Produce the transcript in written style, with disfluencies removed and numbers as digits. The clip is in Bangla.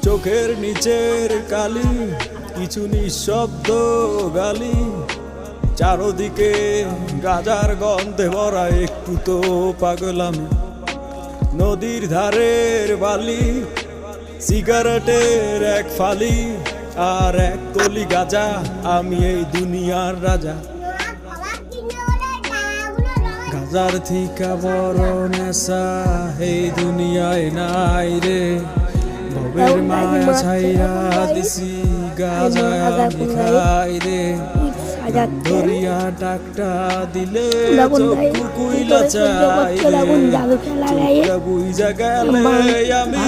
চোখের নিচের কালি, কিছু নিঃশব্দ গালি, চারদিকে গাজার গন্ধে ভরা, একটু তো পাগলামি। নদীর ধারের বালি, সিগারেটের এক ফালি, আর এক কলি গাজা, আমি এই দুনিয়ার রাজা। গাজার থিকা বড় নেশা এই দুনিয়ায় নাই রে, ভবের মায়া ছাইয়া দিছি গাজা আমি খাই রে। দরিয়া ডাকটা দিলে চক্ষু কুইলা চাই রে, চোখটা বুইজা গেলে আমি